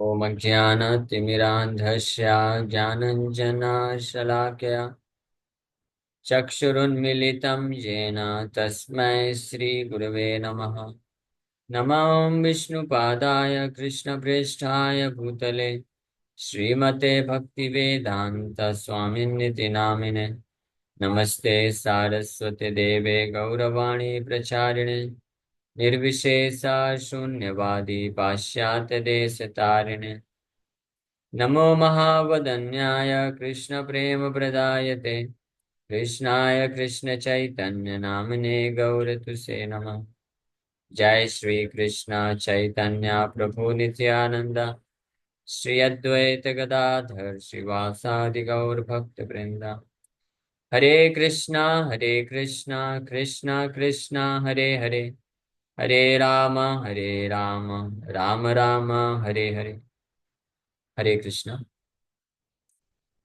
ॐ अज्ञानतिमिरान्धस्य ज्ञानञ्जनशलाकया चक्षुरुन्मिलितं येन तस्मै श्रीगुरवे नमः। नमो विष्णुपादाय कृष्णप्रेष्ठाय भूतले श्रीमते भक्तिवेदान्तस्वामिन्निति नामिने। नमस्ते सारस्वती देवे गौरवाणी प्रचारिणे निर्विशेषा शून्यवादी पाश्चात्यदेशतारिणे। नमो महावदन्याय कृष्णप्रेमप्रदायते कृष्णाय कृष्णचैतन्यनामिने गौरतुसे नमः। जय श्री कृष्ण चैतन्य प्रभु नित्यानंद श्री अद्वैत गदाधर श्रीवासादि गौर भक्त वृंद। हरे कृष्णा कृष्णा कृष्णा हरे हरे, हरे राम राम राम हरे हरे। हरे Krishna.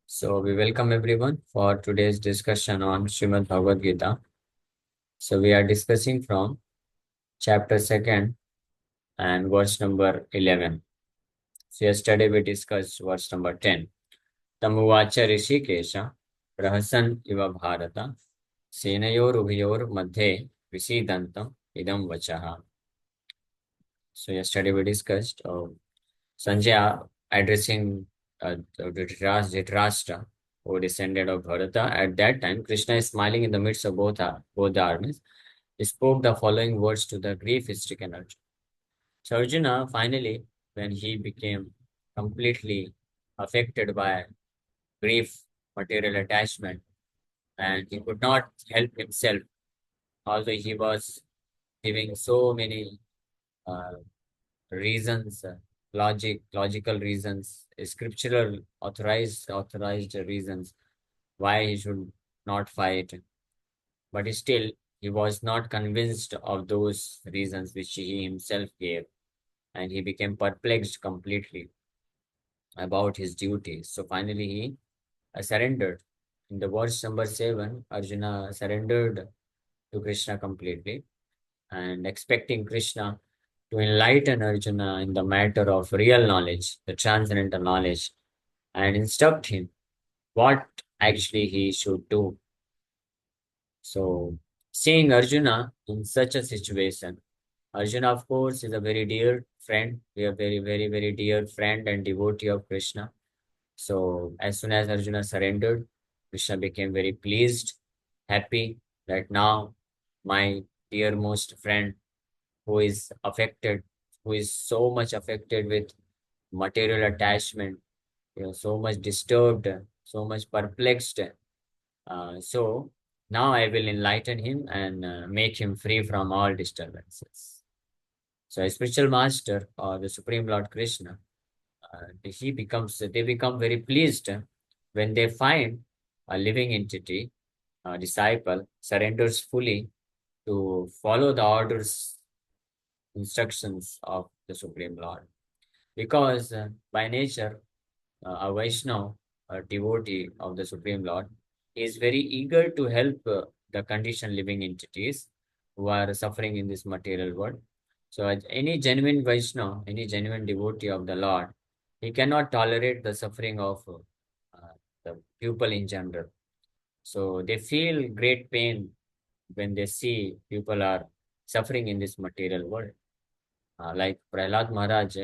So we welcome everyone for today's discussion on Srimad Bhagavad Gita. So we are discussing from chapter 2 and verse number 11. So yesterday we discussed verse number 10. Tamuvacha Rishikesha Rahasan Iva Bharata Senayor Ubhayor Madhe Visidantam Idam Vachaha. So yesterday we discussed Sanjaya addressing Dhritarashtra, who descended of Bharata. At that time, Krishna is smiling in the midst of both the armies. He spoke the following words to the grief-stricken Arjuna. So Arjuna, finally, when he became completely affected by grief, material attachment, and he could not help himself, although he was giving so many uh, reasons, logical reasons, scriptural authorized reasons why he should not fight, but still he was not convinced of those reasons which he himself gave, and he became perplexed completely about his duties. So finally he surrendered. In the verse number 7, Arjuna surrendered to Krishna completely and expecting Krishna to enlighten Arjuna in the matter of real knowledge, the transcendental knowledge, and instruct him what actually he should do. So, seeing Arjuna in such a situation, Arjuna, of course, is a very dear friend, a very dear friend and devotee of Krishna. So, as soon as Arjuna surrendered, Krishna became very pleased, happy that now my dearmost friend who is affected, who is so much affected with material attachment, so much disturbed, so much perplexed. So now I will enlighten him and make him free from all disturbances. So a spiritual master or the Supreme Lord Krishna, they become very pleased when they find a living entity, a disciple, surrenders fully to follow the orders, instructions of the Supreme Lord. Because by nature, a Vaishnava, a devotee of the Supreme Lord, is very eager to help the conditioned living entities who are suffering in this material world. So, as any genuine Vaishnava, any genuine devotee of the Lord, he cannot tolerate the suffering of the people in general. So, they feel great pain when they see people are suffering in this material world. Like Prahlad Maharaj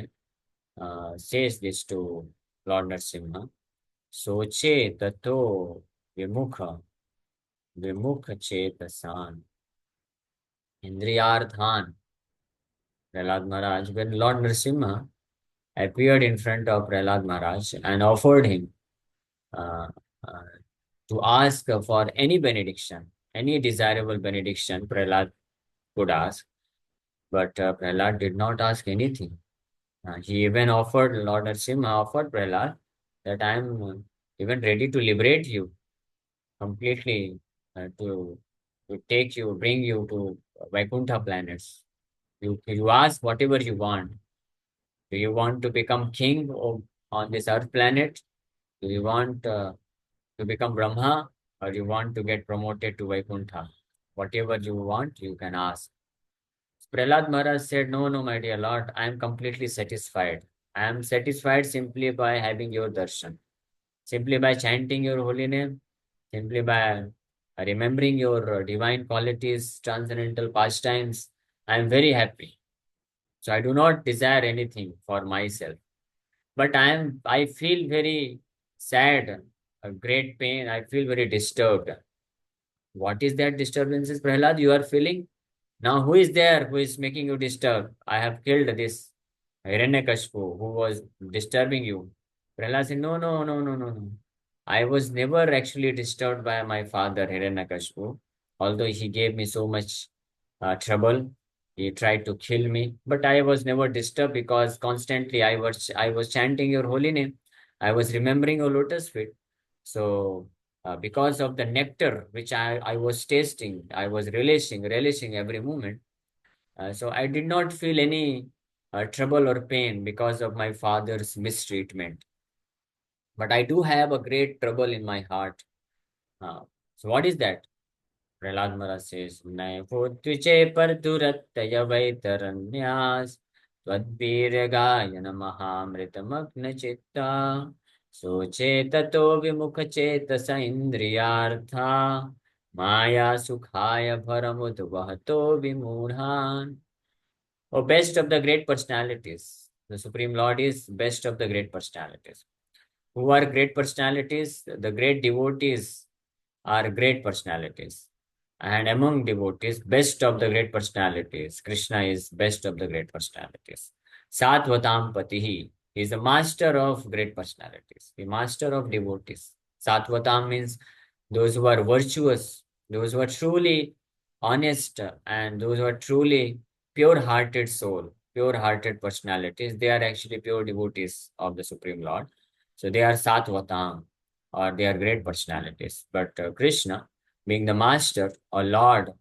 says this to Lord Narasimha. सोचे ततो विमुख विमुख चेतसान Indriyardhan. Prahlad Maharaj, when Lord Narasimha appeared in front of Prahlad Maharaj and offered him uh, uh, to ask for any benediction, any desirable benediction Prahlad could ask, but Prahlad did not ask anything. He even offered, Lord Narasimha offered Prahlad that I am even ready to liberate you completely, to take you, bring you to Vaikuntha planets. You ask whatever you want. Do you want to become king on this earth planet? Do you want to become Brahma, or you want to get promoted to Vaikuntha? Whatever you want, you can ask. Prahlad Maharaj said, no, no, my dear Lord, I am completely satisfied. I am satisfied simply by having your darshan, simply by chanting your holy name, simply by remembering your divine qualities, transcendental pastimes. I am very happy. So I do not desire anything for myself. But I feel very sad, a great pain. I feel very disturbed. What is that disturbances, Prahlad, you are feeling? Now, who is there who is making you disturb? I have killed this Hiranyakashipu who was disturbing you. Prahlad said, no, no, no, no, no, no. I was never actually disturbed by my father, Hiranyakashipu, although he gave me so much trouble. He tried to kill me, but I was never disturbed because constantly I was chanting your holy name. I was remembering your lotus feet. So because of the nectar which I was tasting, I was relishing every moment. So I did not feel any trouble or pain because of my father's mistreatment. But I do have a great trouble in my heart. Uh, so what is that? Prahlad Maharaj says, Naivo tuje par durattaya vaitaranyas tvadbir gayana mahamritamagna chitta soche tato vimukha chetasa indriyartha maya sukhaya bharamudvahato vimudhan. Oh, best of the great personalities. The Supreme Lord is best of the great personalities. Who are great personalities? The great devotees are great personalities. And among devotees, best of the great personalities, Krishna is best of the great personalities. Satvatam Patihi is the master of great personalities, the master of devotees. Satvatam means those who are virtuous, those who are truly honest, and those who are truly pure-hearted soul, pure-hearted personalities. They are actually pure devotees of the Supreme Lord. So they are Satvatam, or they are great personalities. But Krishna, being the master or lord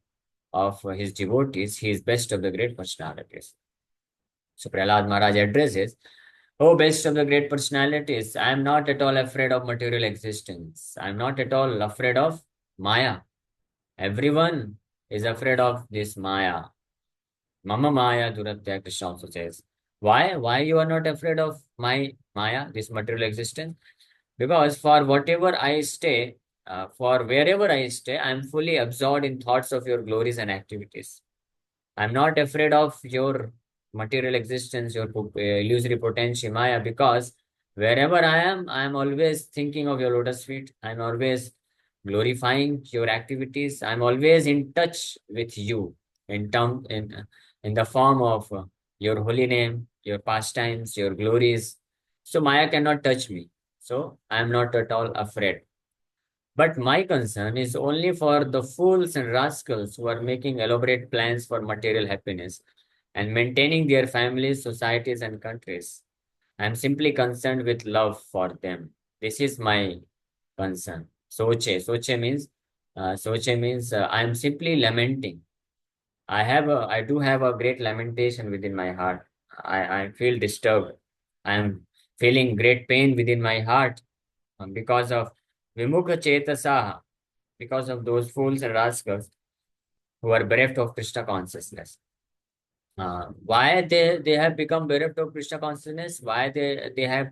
of his devotees, he is best of the great personalities. So Prahlad Maharaj addresses, oh, best of the great personalities, I am not at all afraid of material existence. I am not at all afraid of Maya. Everyone is afraid of this Maya. Mama Maya Duratya, Krishna also says. Why? Why you are not afraid of my Maya, this material existence? Because for whatever I stay, for wherever I stay, I'm fully absorbed in thoughts of your glories and activities. I'm not afraid of your material existence, your illusory potential, Maya, because wherever I am always thinking of your lotus feet. I'm always glorifying your activities. I'm always in touch with you in term in the form of your holy name, your pastimes, your glories. So Maya cannot touch me. So I'm not at all afraid. But my concern is only for the fools and rascals who are making elaborate plans for material happiness and maintaining their families, societies, and countries. I am simply concerned with love for them. This is my concern. Soche means I am simply lamenting. I do have a great lamentation within my heart. I feel disturbed. I am feeling great pain within my heart because of Vimukha Chetasaha, because of those fools and rascals who are bereft of Krishna consciousness. Why they have become bereft of Krishna consciousness? Why they have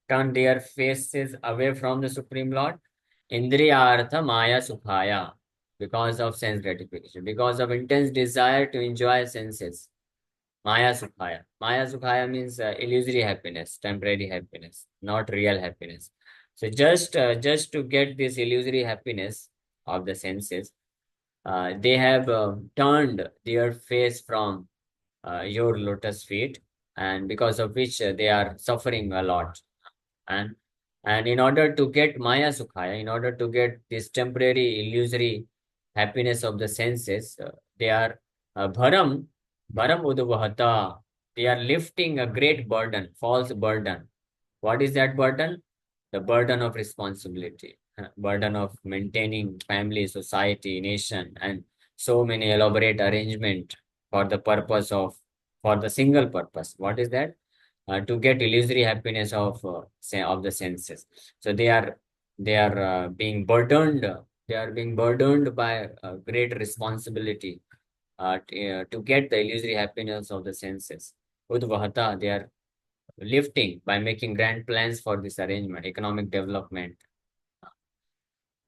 turned their faces away from the Supreme Lord? Indriyartha Maya Sukhaya, because of sense gratification, because of intense desire to enjoy senses. Maya Sukhaya. Maya Sukhaya means illusory happiness, temporary happiness, not real happiness. So just to get this illusory happiness of the senses, they have turned their face from your lotus feet, and because of which they are suffering a lot. And in order to get Maya Sukhaya, in order to get this temporary illusory happiness of the senses, they are bharam uduvahata. They are lifting a great burden, false burden. What is that burden? The burden of responsibility, burden of maintaining family, society, nation, and so many elaborate arrangement for the purpose of, for the single purpose. What is that? To get illusory happiness of of the senses. So they are being burdened. They are being burdened by great responsibility to get the illusory happiness of the senses. Udvahata, they are lifting by making grand plans for this arrangement, economic development.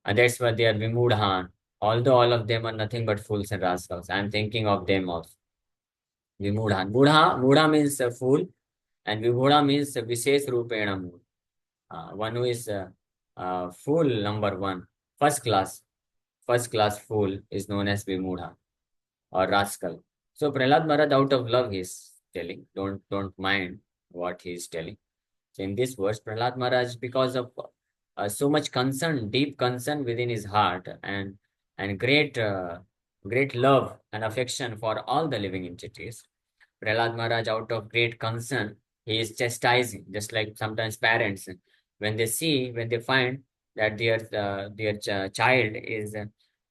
That's why they are Vimudhan. Although all of them are nothing but fools and rascals. I'm thinking of them also. Vimudhan. Mudha means fool, and Vimudha means Vishes Rupena Mood. One who is fool number one, first class, first class fool is known as Vimudha or rascal. So Prahlad Maharaj, out of love, he's telling. Don't mind what he's telling. So in this verse, Prahlad Maharaj, because of so much concern, deep concern within his heart, and great love and affection for all the living entities, Prahlad Maharaj, out of great concern, he is chastising, just like sometimes parents, when they find that their child is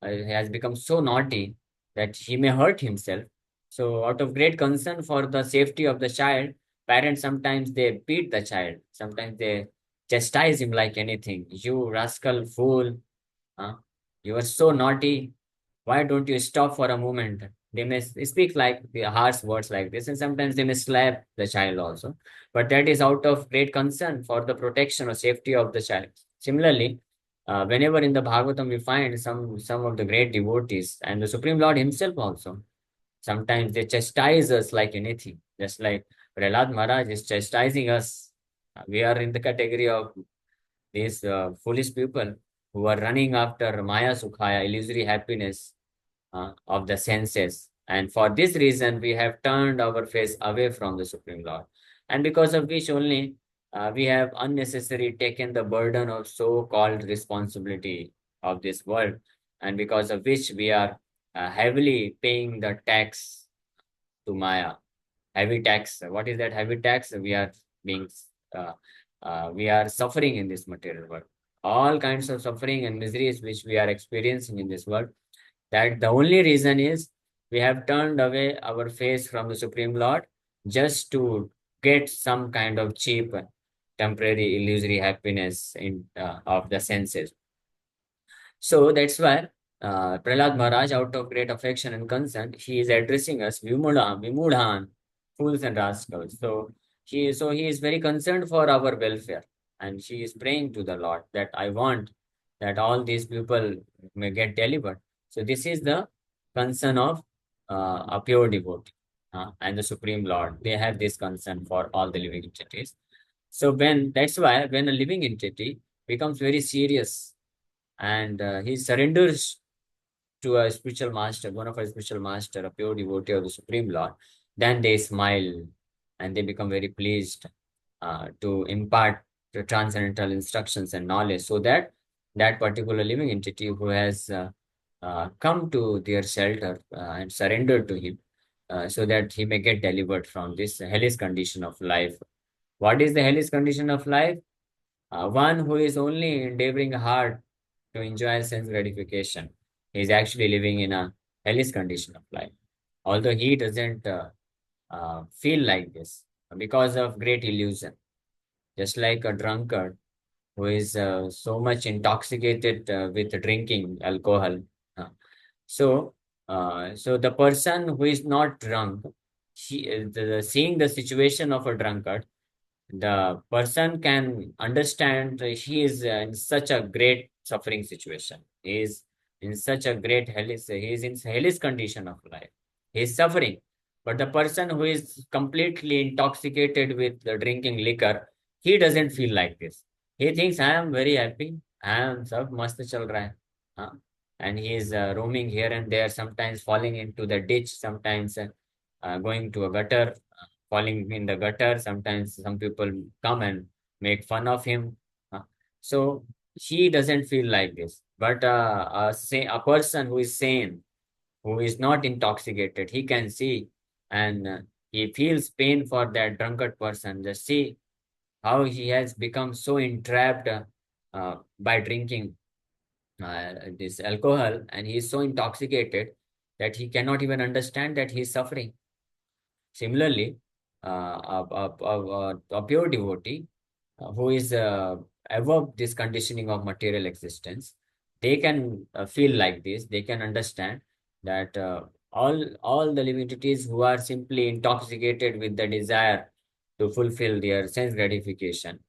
has become so naughty that he may hurt himself. So, out of great concern for the safety of the child, parents sometimes they beat the child, sometimes they chastise him like anything. You rascal fool, huh? You are so naughty. Why don't you stop for a moment? They may speak like the harsh words like this, and sometimes they may slap the child also. But that is out of great concern for the protection or safety of the child. Similarly, whenever in the Bhagavatam we find some of the great devotees and the Supreme Lord Himself also, sometimes they chastise us like anything, just like Prahlad Maharaj is chastising us. We are in the category of these foolish people who are running after Maya Sukhaya, illusory happiness of the senses. And for this reason, we have turned our face away from the Supreme Lord. And because of which only we have unnecessarily taken the burden of so-called responsibility of this world. And because of which we are heavily paying the tax to Maya. Heavy tax. What is that heavy tax? Being, uh, we are suffering in this material world. All kinds of suffering and miseries which we are experiencing in this world, that the only reason is we have turned away our face from the Supreme Lord just to get some kind of cheap, temporary, illusory happiness of the senses. So that's why Prahlad Maharaj, out of great affection and concern, he is addressing us, Vimudhan, fools and rascals. So he is very concerned for our welfare, and she is praying to the Lord that I want that all these people may get delivered. So this is the concern of a pure devotee and the Supreme Lord. They have this concern for all the living entities. So that's why when a living entity becomes very serious and he surrenders to a spiritual master, one of our spiritual master, a pure devotee of the Supreme Lord, then they smile and they become very pleased to impart the transcendental instructions and knowledge so that that particular living entity who has come to their shelter and surrendered to him so that he may get delivered from this hellish condition of life. What is the hellish condition of life? One who is only endeavoring hard to enjoy sense gratification. He is actually living in a hellish condition of life. Although he doesn't feel like this because of great illusion. Just like a drunkard who is so much intoxicated with drinking alcohol. Uh, so the person who is not drunk, seeing the situation of a drunkard, the person can understand he is in such a great suffering situation. He is in such a great hellish, he is in hellish condition of life. He is suffering. But the person who is completely intoxicated with the drinking liquor, he doesn't feel like this. He thinks, I am very happy. I am sab mast chal raha hai. Huh? And he is roaming here and there, sometimes falling into the ditch, sometimes going to a gutter, falling in the gutter. Sometimes some people come and make fun of him. Uh, So he doesn't feel like this. But a person who is sane, who is not intoxicated, he can see and he feels pain for that drunkard person. Just see how he has become so entrapped by drinking this alcohol, and he is so intoxicated that he cannot even understand that he is suffering. Similarly, a pure devotee who is above this conditioning of material existence, they can feel like this. They can understand that all the living entities who are simply intoxicated with the desire to fulfill their sense gratification.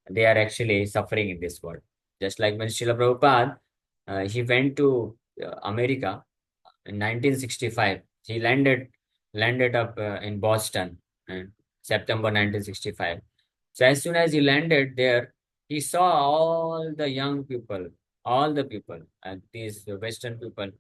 They are actually suffering in this world. Just like when Srila Prabhupada, he went to America in 1965. He landed up in Boston in September 1965. So as soon as he landed there, he saw all the people, these Western people,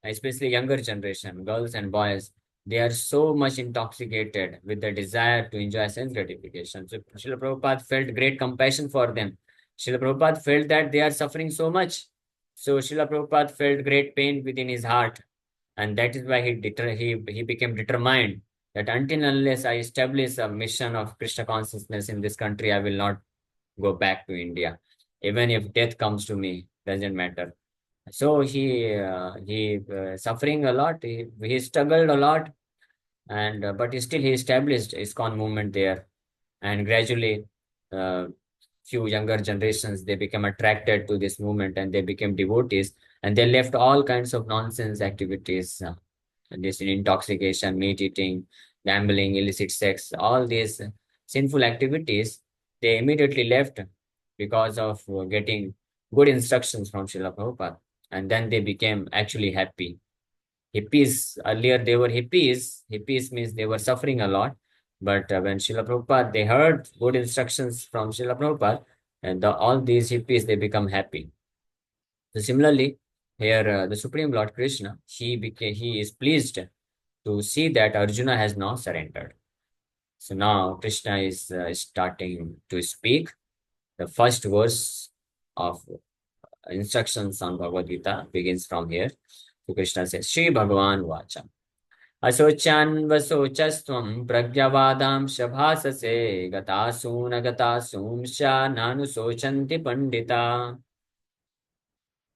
especially younger generation, girls and boys, they are so much intoxicated with the desire to enjoy sense gratification. So Srila Prabhupada felt great compassion for them. Srila Prabhupada felt that they are suffering so much. So Srila Prabhupada felt great pain within his heart. And that is why he became determined that until unless I establish a mission of Krishna consciousness in this country, I will not go back to India. Even if death comes to me, doesn't matter. So he suffering a lot. He struggled a lot, and but still he established ISKCON movement there, and gradually, uh, few younger generations they became attracted to this movement and they became devotees, and they left all kinds of nonsense activities, this intoxication, meat eating, gambling, illicit sex, all these sinful activities. They immediately left because of getting good instructions from Srila Prabhupada, and then they became actually happy. Hippies, earlier they were hippies. Hippies means they were suffering a lot. But when Srila Prabhupada, they heard good instructions from Srila Prabhupada, and all these hippies, they become happy. So similarly, here the Supreme Lord Krishna, he is pleased to see that Arjuna has now surrendered. So now Krishna is starting to speak. The first verse of instructions on Bhagavad Gita begins from here. So Krishna says, Shri Bhagavan Vacha. अशोच्यान्वशोचस्त्वं प्रज्ञवादांश भाससे गतासून गतासूंश्च नानुशोचन्ति Pandita.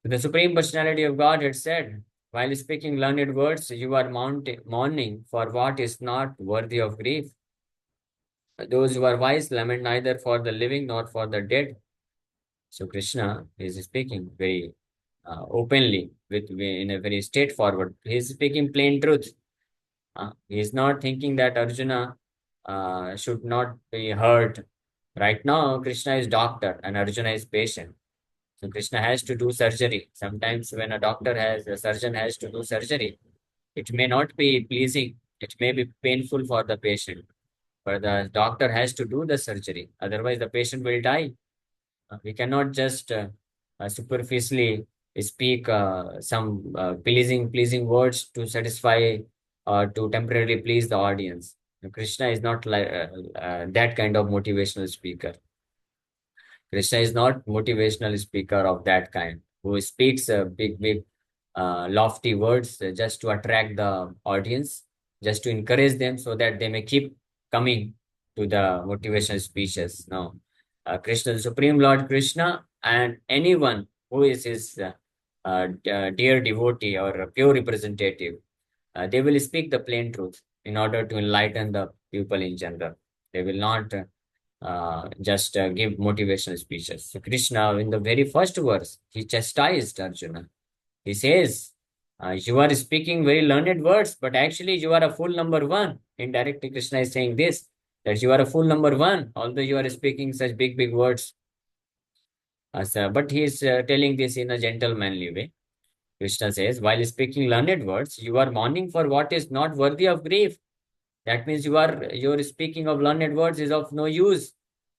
The Supreme Personality of Godhead said, while speaking learned words, you are mourning for what is not worthy of grief. Those who are wise lament neither for the living nor for the dead. So Krishna is speaking very openly, in a very straightforward. He is speaking plain truth. He is not thinking that Arjuna should not be hurt. Right now, Krishna is doctor and Arjuna is patient. So Krishna has to do surgery. Sometimes when a surgeon has to do surgery, it may not be pleasing. It may be painful for the patient, but the doctor has to do the surgery. Otherwise, the patient will die. We cannot just superficially speak some pleasing words to satisfy or to temporarily please the audience. Krishna is not like that kind of motivational speaker. Krishna is not motivational speaker of that kind who speaks big, lofty words just to attract the audience, just to encourage them so that they may keep coming to the motivational speeches. No, Krishna, the Supreme Lord Krishna, and anyone who is his dear devotee or a pure representative, they will speak the plain truth in order to enlighten the people in general. They will not just give motivational speeches. So Krishna, in the very first verse, he chastised Arjuna. He says, you are speaking very learned words, but actually you are a fool number one. Indirectly, Krishna is saying this, that you are a fool number one, although you are speaking such big words. But he is telling this in a gentlemanly way. Krishna says, while speaking learned words, you are mourning for what is not worthy of grief. That means your speaking of learned words is of no use.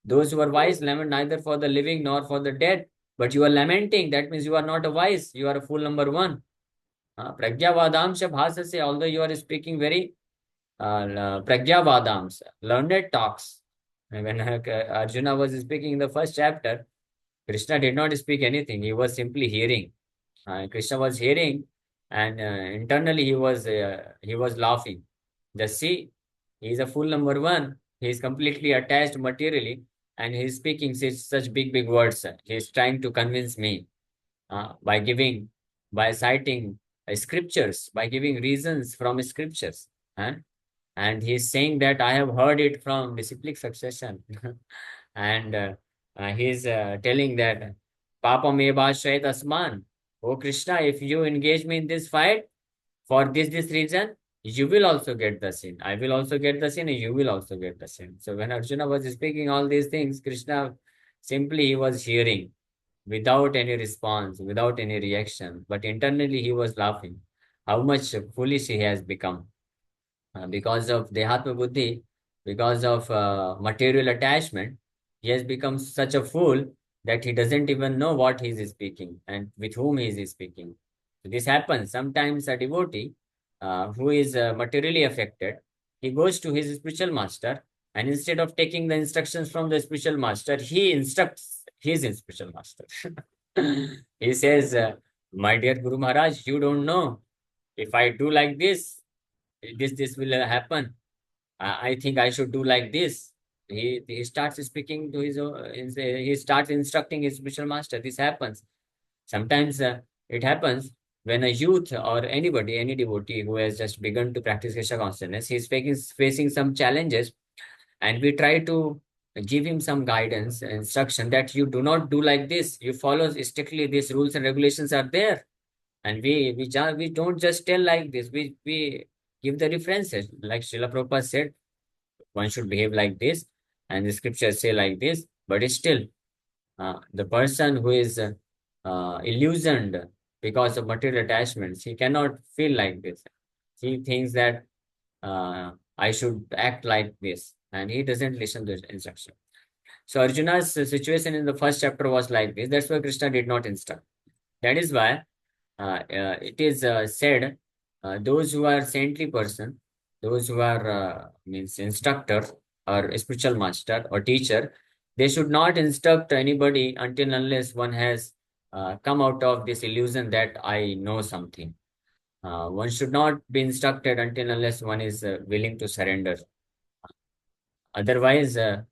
Those who are wise lament neither for the living nor for the dead. But you are lamenting. That means you are not a wise. You are a fool number one. Pragyavadamsha bhasase. Although you are speaking very pragyavadamsa, learned talks. And when Arjuna was speaking in the first chapter, Krishna did not speak anything. He was simply hearing. Krishna was hearing, and internally he was laughing. Just see, he is a fool number one. He is completely attached materially, and he is speaking such big words. He is trying to convince me by citing scriptures, by giving reasons from scriptures. And he is saying that I have heard it from disciplic succession. And he is telling that Papa Meva Shait Asman. Oh Krishna, if you engage me in this fight for this reason, you will also get the sin. I will also get the sin, and you will also get the sin. So when Arjuna was speaking all these things, Krishna simply he was hearing without any response, without any reaction. But internally he was laughing. How much foolish he has become because of Dehatma Buddhi, because of material attachment. He has become such a fool that he doesn't even know what he is speaking and with whom he is speaking. So this happens. Sometimes a devotee who is materially affected, he goes to his spiritual master, and instead of taking the instructions from the spiritual master, he instructs his spiritual master. He says, my dear Guru Maharaj, you don't know. If I do like this will happen. I think I should do like this. He starts speaking to he starts instructing his spiritual master. This happens. Sometimes it happens when a youth or anybody, any devotee who has just begun to practice Krishna consciousness, he's facing some challenges, and we try to give him some guidance, instruction that you do not do like this. You follow strictly these rules and regulations are there, and we don't just tell like this. We give the references, like Srila Prabhupada said, one should behave like this, and the scriptures say like this. But still, the person who is illusioned because of material attachments, he cannot feel like this. He thinks that I should act like this, and he doesn't listen to the instruction. So Arjuna's situation in the first chapter was like this. That's why Krishna did not instruct. That is why it is said, those who are saintly person, those who are means instructor or spiritual master or teacher, they should not instruct anybody until unless one has come out of this illusion that I know something. One should not be instructed until unless one is willing to surrender. Otherwise, the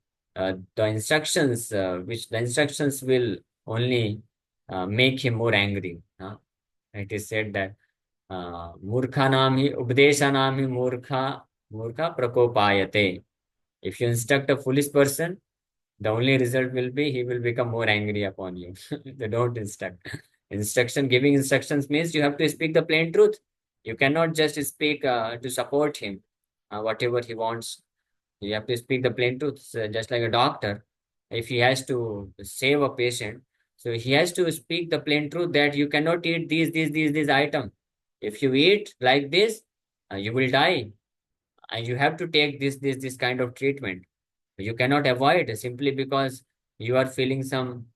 instructions will only make him more angry. It is said that मूर्खानाम he उपदेशानाम he मूर्खा prakopayate. If you instruct a foolish person, the only result will be he will become more angry upon you. They don't instruct. Giving instructions means you have to speak the plain truth. You cannot just speak to support him, whatever he wants. You have to speak the plain truth, just like a doctor. If he has to save a patient, so he has to speak the plain truth that you cannot eat these item. If you eat like this, you will die, and you have to take this kind of treatment. You cannot avoid simply because you are feeling some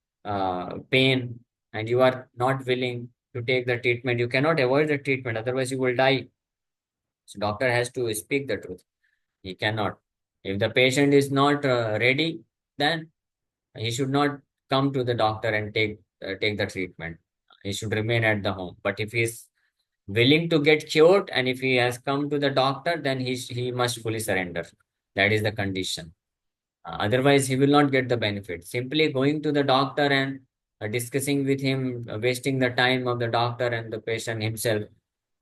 pain and you are not willing to take the treatment. You cannot avoid the treatment, otherwise you will die. So doctor has to speak the truth. He cannot. If the patient is not ready, then he should not come to the doctor and take the treatment. He should remain at the home. But if he is willing to get cured and if he has come to the doctor, then he must fully surrender. That is the condition. Otherwise, he will not get the benefit. Simply going to the doctor and discussing with him, wasting the time of the doctor and the patient himself,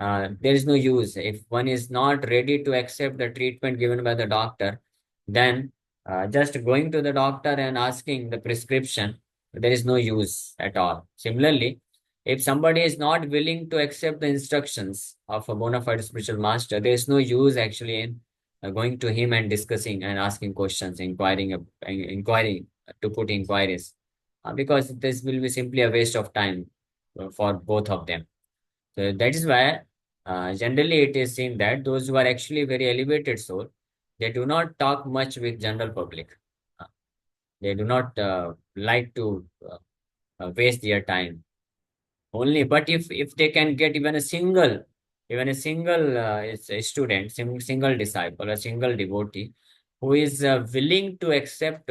there is no use. If one is not ready to accept the treatment given by the doctor, then just going to the doctor and asking the prescription, there is no use at all. Similarly, if somebody is not willing to accept the instructions of a bona fide spiritual master, there is no use actually in going to him and discussing and asking questions, inquiring to put inquiries, because this will be simply a waste of time for both of them. So that is why generally it is seen that those who are actually very elevated soul, they do not talk much with general public. Uh, They do not like to waste their time only. But if they can get even a single student, single disciple, a single devotee who is willing to accept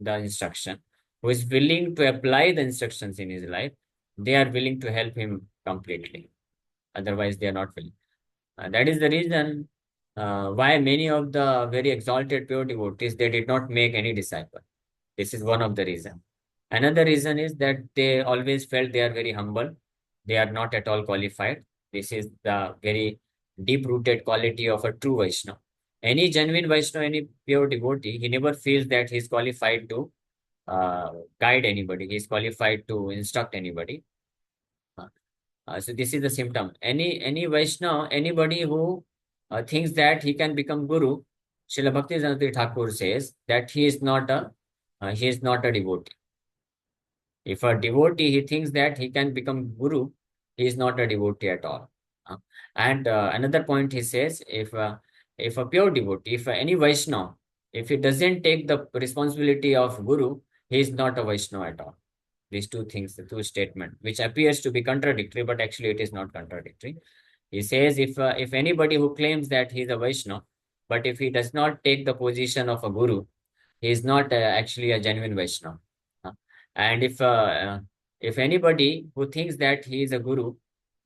the instruction, who is willing to apply the instructions in his life, they are willing to help him completely. Otherwise they are not willing. That is the reason why many of the very exalted pure devotees, they did not make any disciple. This is one of the reasons. Another reason is that they always felt they are very humble. They are not at all qualified. This is the very deep-rooted quality of a true Vaishnava. Any genuine Vaishnava, any pure devotee, he never feels that he is qualified to guide anybody. He is qualified to instruct anybody. So this is the symptom. Any Vaishnava, anybody who thinks that he can become guru, Srila Bhakti Thakur says that he is not a devotee. If a devotee he thinks that he can become guru, he is not a devotee at all. Uh, and another point he says, if a pure devotee, if any Vaishnava, if he doesn't take the responsibility of guru, he is not a Vaishnava at all. These two things, the two statements, which appears to be contradictory, but actually it is not contradictory. He says if anybody who claims that he is a Vaishnava, but if he does not take the position of a guru, he is not actually a genuine Vaishnava. Uh, And if anybody who thinks that he is a guru,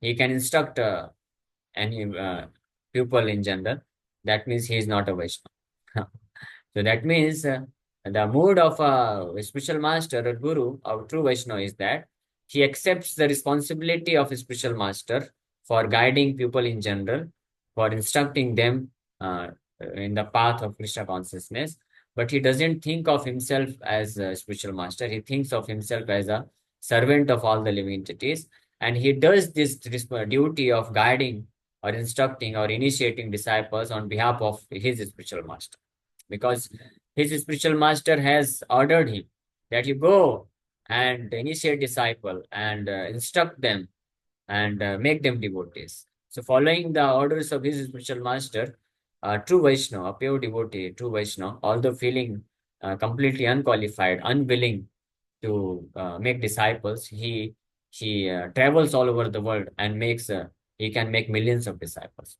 he can instruct any pupil in general, that means he is not a Vaishnava. So that means the mood of a spiritual master or guru or true Vaishnava is that he accepts the responsibility of a spiritual master for guiding people in general, for instructing them in the path of Krishna consciousness. But he doesn't think of himself as a spiritual master. He thinks of himself as a servant of all the living entities. And he does this duty of guiding or instructing or initiating disciples on behalf of his spiritual master, because his spiritual master has ordered him that you go and initiate disciple and instruct them and make them devotees. So following the orders of his spiritual master, true Vaishnava, a pure devotee, true Vaishnava, although feeling completely unqualified, unwilling to make disciples, he travels all over the world and he can make millions of disciples.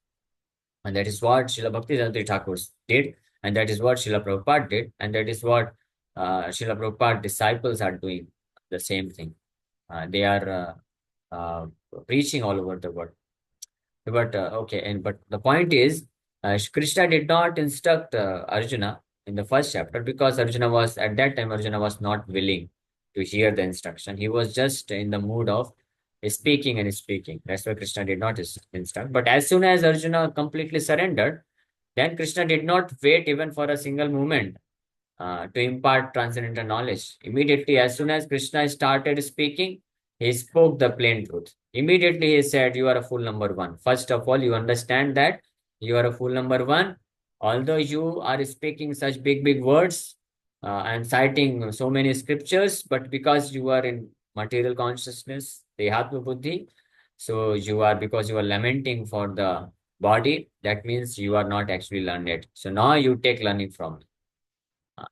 And that is what Srila Bhakti Thakur did, and that is what Srila Prabhupada did, and that is what Srila Prabhupada disciples are doing the same thing. They are preaching all over the world. But but the point is, Krishna did not instruct Arjuna in the first chapter because at that time Arjuna was not willing to hear the instruction. He was just in the mood of speaking and speaking. That's why Krishna did not instruct. But as soon as Arjuna completely surrendered, then Krishna did not wait even for a single moment to impart transcendental knowledge. Immediately, as soon as Krishna started speaking, he spoke the plain truth. Immediately, he said, you are a fool number one. First of all, you understand that you are a fool number one. Although you are speaking such big, big words and citing so many scriptures, but because you are in material consciousness, Dehatma Buddhi, so because you are lamenting for the body, that means you are not actually learned. So now you take learning from me.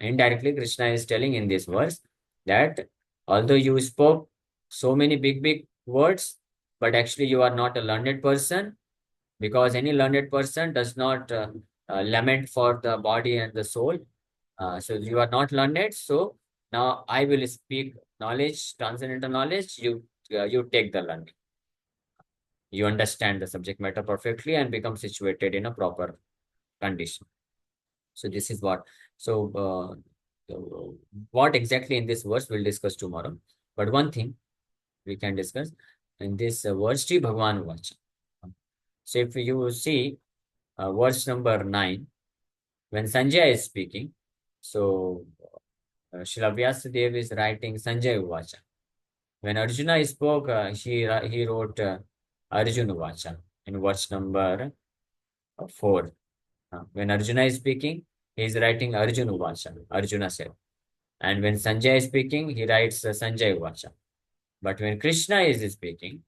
Indirectly, Krishna is telling in this verse that although you spoke so many big, big words, but actually you are not a learned person, because any learned person does not lament for the body and the soul. So you are not learned. So now I will speak knowledge, transcendental knowledge. You take the learning. You understand the subject matter perfectly and become situated in a proper condition. So this is what. So what exactly in this verse we'll discuss tomorrow. But one thing we can discuss in this verse, Sri Bhagavan Vacha. So if you see verse number 9, when Sanjay is speaking, so Srila Vyasadeva is writing Sanjay Vacha. When Arjuna spoke, he wrote Arjuna Vacha in verse number 4. When Arjuna is speaking, he is writing Arjuna Vacha, Arjuna said. And when Sanjay is speaking, he writes Sanjay Vacha. But when Krishna is speaking,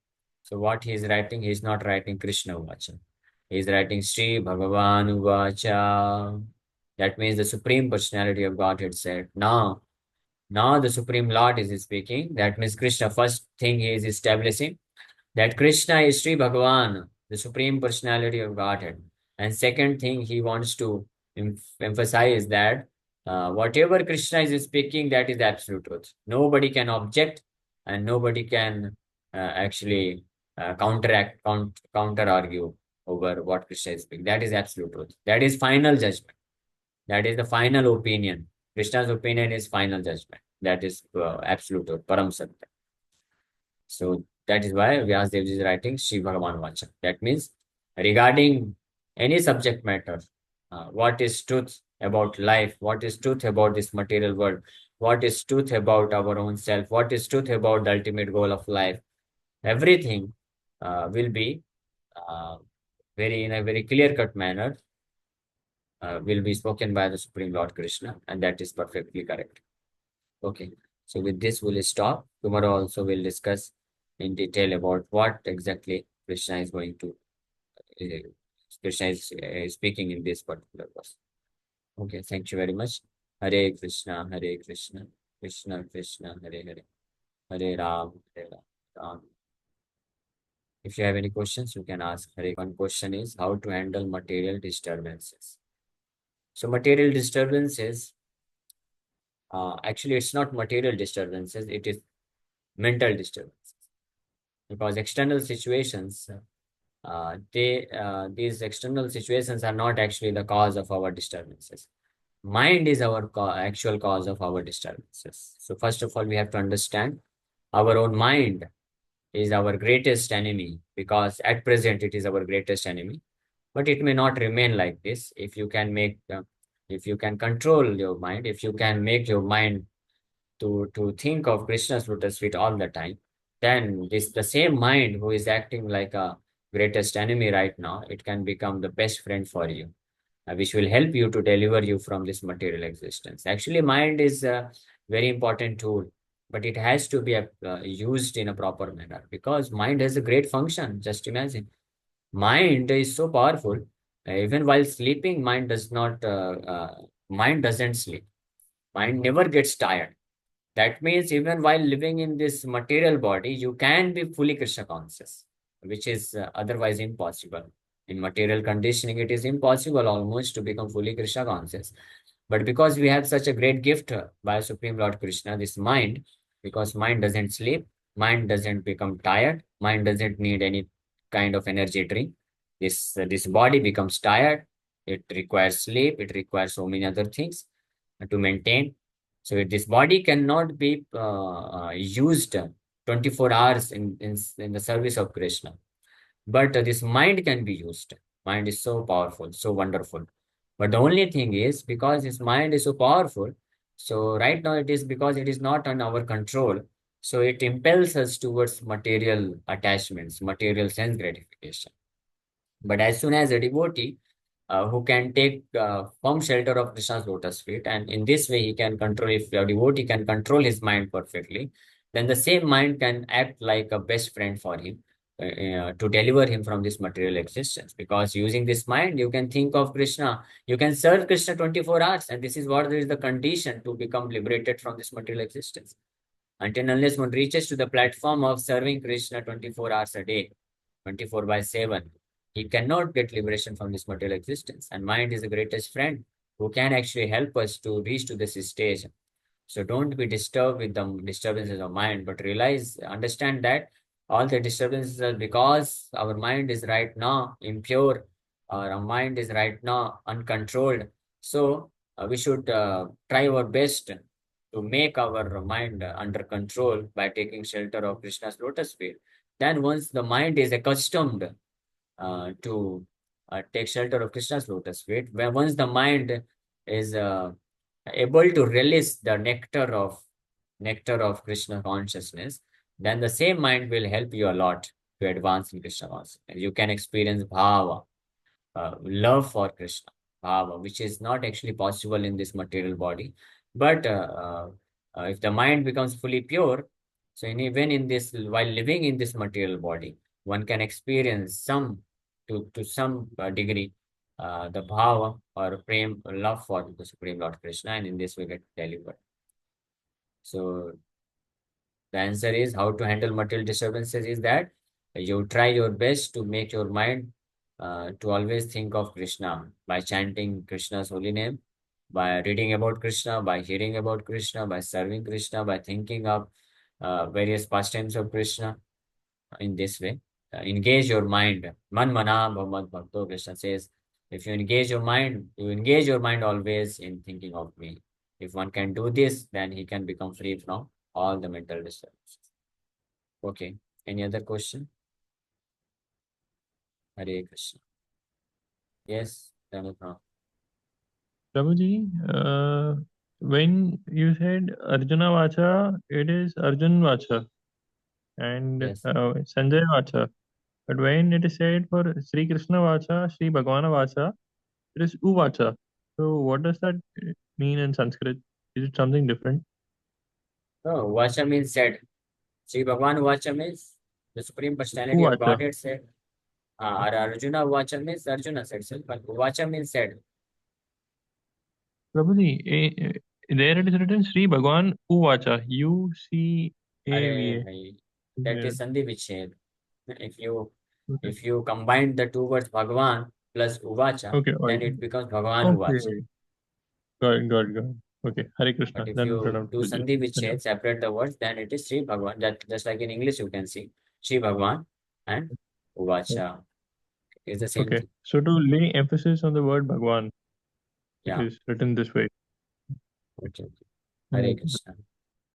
so what he is writing, he is not writing Krishna Vacha. He is writing Sri Bhagavan Vacha. That means the Supreme Personality of Godhead said, now the Supreme Lord is speaking. That means Krishna, first thing he is establishing, that Krishna is Sri Bhagavan, the Supreme Personality of Godhead. And second thing he wants to emphasize that whatever Krishna is speaking, that is absolute truth. Nobody can object and nobody can actually counter argue over what Krishna is speaking. That is absolute truth. That is final judgment. That is the final opinion. Krishna's opinion is final judgment. That is absolute truth, Param Satya. So that is why Vyasadeva is writing Sri Bhagavan Vacha. That means regarding any subject matter, what is truth about life, what is truth about this material world, what is truth about our own self, what is truth about the ultimate goal of life, everything will be very in a very clear-cut manner will be spoken by the Supreme Lord Krishna, and that is perfectly correct. Okay. So with this, we'll stop. Tomorrow also we'll discuss in detail about what exactly Krishna is going to uh, Krishna is speaking in this particular verse. Okay. Thank you very much. Hare Krishna, Hare Krishna, Krishna Krishna, Hare Hare, Hare Ram, Hare Ram. Ram. If you have any questions, you can ask. Hare. One question is how to handle material disturbances. So material disturbances, actually, it's not material disturbances; it is mental disturbances because external situations these external situations are not actually the cause of our disturbances. Mind is our actual cause of our disturbances. So first of all, we have to understand our own mind is our greatest enemy because at present it is our greatest enemy. But it may not remain like this. If you can control your mind, if you can make your mind to think of Krishna's lotus feet all the time, then this the same mind who is acting like a greatest enemy right now, it can become the best friend for you, which will help you to deliver you from this material existence. Actually, mind is a very important tool, but it has to be used in a proper manner because mind has a great function. Just imagine, mind is so powerful. Even while sleeping, mind doesn't sleep. Mind never gets tired. That means even while living in this material body, you can be fully Krishna conscious, which is otherwise impossible. In material conditioning, it is impossible almost to become fully Krishna conscious. But because we have such a great gift by Supreme Lord Krishna, this mind, because mind doesn't sleep, mind doesn't become tired, mind doesn't need any kind of energy drink. This body becomes tired. It requires sleep. It requires so many other things to maintain. So this body cannot be used 24 hours in the service of Krishna. But this mind can be used. Mind is so powerful, so wonderful. But the only thing is, because his mind is so powerful, so right now it is because it is not on our control. So it impels us towards material attachments, material sense gratification. But as soon as a devotee who can take firm shelter of Krishna's lotus feet, and in this way he can control, if a devotee can control his mind perfectly, then the same mind can act like a best friend for him to deliver him from this material existence. Because using this mind, you can think of Krishna, you can serve Krishna 24 hours, and this is what is the condition to become liberated from this material existence. Until unless one reaches to the platform of serving Krishna 24 hours a day, 24 by 7, he cannot get liberation from this material existence. And mind is the greatest friend who can actually help us to reach to this stage. So don't be disturbed with the disturbances of mind, but realize, understand that all the disturbances are because our mind is right now impure, or our mind is right now uncontrolled. So we should try our best to make our mind under control by taking shelter of Krishna's lotus feet. Then once the mind is accustomed to take shelter of Krishna's lotus feet, where once the mind is able to release the nectar of Krishna consciousness, then the same mind will help you a lot to advance in Krishna consciousness. You can experience bhava, love for Krishna, bhava, which is not actually possible in this material body. But if the mind becomes fully pure, so even in this, while living in this material body, one can experience to some degree the bhava or prem, love for the Supreme Lord Krishna, and in this we get delivered. So the answer is how to handle material disturbances is that you try your best to make your mind to always think of Krishna by chanting Krishna's holy name, by reading about Krishna, by hearing about Krishna, by serving Krishna, by thinking of various pastimes of Krishna. In this way, engage your mind. Man mana bhavat bhakto, Krishna says, if you engage your mind, you engage your mind always in thinking of me. If one can do this, then he can become free from all the mental disturbances. Okay. Any other question? Hare Krishna. Yes, Dhanuka. Prabhuji, when you said Arjuna Vacha, it is Arjun Vacha and Yes. Sanjay Vacha. But when it is said for Sri Krishna Vacha, Sri Bhagavana Vacha, it is Uvacha. So what does that mean in Sanskrit? Is it something different? No, Vacha means said. Sri Bhagwan Vacha means the Supreme Personality of Uvacha. Godhead said. Or Arjuna Vacha means Arjuna said so. But Vacha means said. Prabhuji, there it is written Sri Bhagwan Uvacha. Arey UCAVA. bhai, that Yeah. is Sandhi Vichhed. If you Okay. if you combine the two words Bhagwan plus Uvacha, Okay. All then right. it becomes Bhagwan Uvacha. Okay. Got it. Got it. Got it. Okay. Hare But Krishna. if Then you Pranam do Prabhuji. Sandhi Dhanyawad. Vichhed, separate the words, then it is Sri Bhagwan. That just like in English you can see Sri Bhagwan and Uvacha. It's the same Okay. thing. So to lay emphasis on the word Bhagwan, it Yeah. is written this way. Okay. Hare Okay. Krishna.